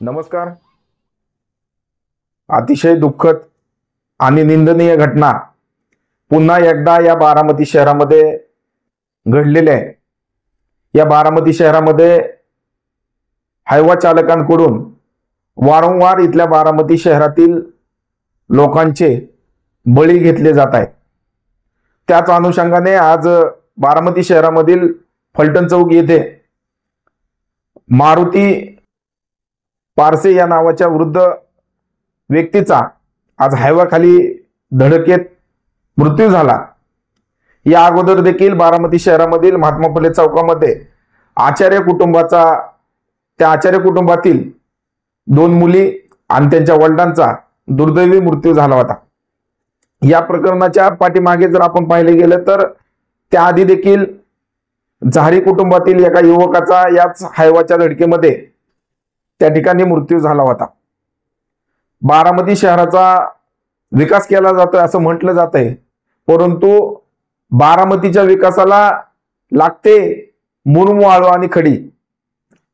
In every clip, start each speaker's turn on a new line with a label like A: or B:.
A: नमस्कार. अतिशय दुःखद आणि निंदनीय घटना पुन्हा एकदा या बारामती शहरामध्ये घडलेल्या आहे. या बारामती शहरामध्ये हायवा चालकांकडून वारंवार इथल्या बारामती शहरातील लोकांचे बळी घेतले जात आहेत. त्याच अनुषंगाने आज बारामती शहरामधील फलटण चौक येथे मारुती पारसे या नावाच्या वृद्ध व्यक्तीचा आज हायवाखाली धडकेत मृत्यू झाला. या अगोदर देखील बारामती शहरामधील महात्मा फुले चौकामध्ये आचार्य कुटुंबातील 2 मुली आणि त्यांच्या वडिलांचा दुर्दैवी मृत्यू झाला होता. या प्रकरणाच्या पाठीमागे जर आपण पाहिले गेलं तर त्याआधी देखील झारी कुटुंबातील एका युवकाचा याच हायवाच्या धडकेमध्ये त्या ठिकाणी मृत्यू झाला होता. बारामती शहराचा विकास केला जातोय असं म्हटलं जात आहे, परंतु बारामतीच्या विकासाला लागते मुरुम वाळू आणि खडी.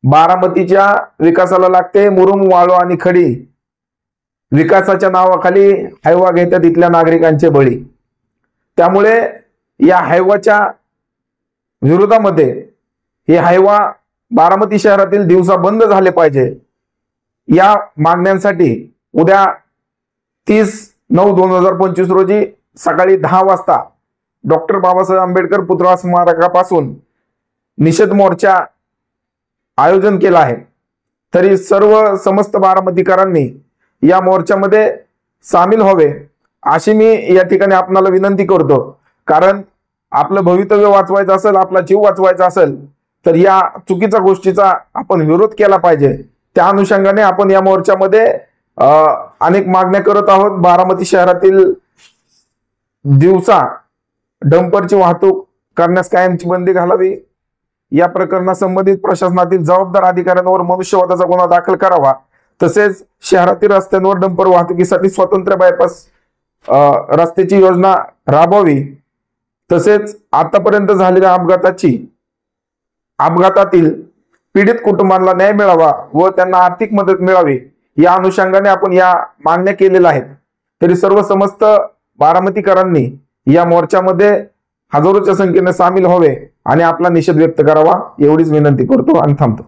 A: बारामतीच्या विकासाला लागते मुरुम वाळू आणि खडी. विकासाच्या नावाखाली हायवा घेतात इथल्या नागरिकांचे बळी. त्यामुळे या हायवाच्या विरोधामध्ये हे हायवा बारामती शहरातील दिवसा बंद झाले पाहिजे या मागण्यांसाठी उद्या 30/9/2025 रोजी सकाळी 10 वाजता डॉक्टर बाबासाहेब आंबेडकर पुतळा स्मारकापासून निषेध मोर्चा आयोजन केला आहे. तरी समस्त बारामतीकरांनी या मोर्चामध्ये सामील व्हावे अशी मी या ठिकाणी आपणाला विनंती करतो. कारण आपलं भवितव्य वाचवायचं असेल, आपला जीव वाचवायचा असेल तर या चुकीच्या गोष्टीचा आपण विरोध केला पाहिजे. त्या अनुषंगाने आपण या मोर्चामध्ये अनेक मागण्या करत आहोत. बारामती शहरातील दिवसा डंपरची वाहतूक करण्यास कायमची बंदी घालावी. या प्रकरणासंबंधित प्रशासनातील जबाबदार अधिकाऱ्यांवर मनुष्यवधाचा गुन्हा दाखल करावा. तसेच शहरातील रस्त्यांवर डंपर वाहतुकीसाठी स्वतंत्र बायपास रस्त्याची योजना राबवावी. तसेच आतापर्यंत झालेल्या अपघातातील पीडित कुटुंबांना न्याय मिळावा व त्यांना आर्थिक मदत मिळावी या अनुषंगाने आपण या मागण्या केलेल्या आहेत. तरी समस्त बारामतीकरांनी या मोर्चामध्ये हजारोच्या संख्येने सामील व्हावे आणि आपला निषेध व्यक्त करावा एवढीच विनंती करतो आणि थांबतो.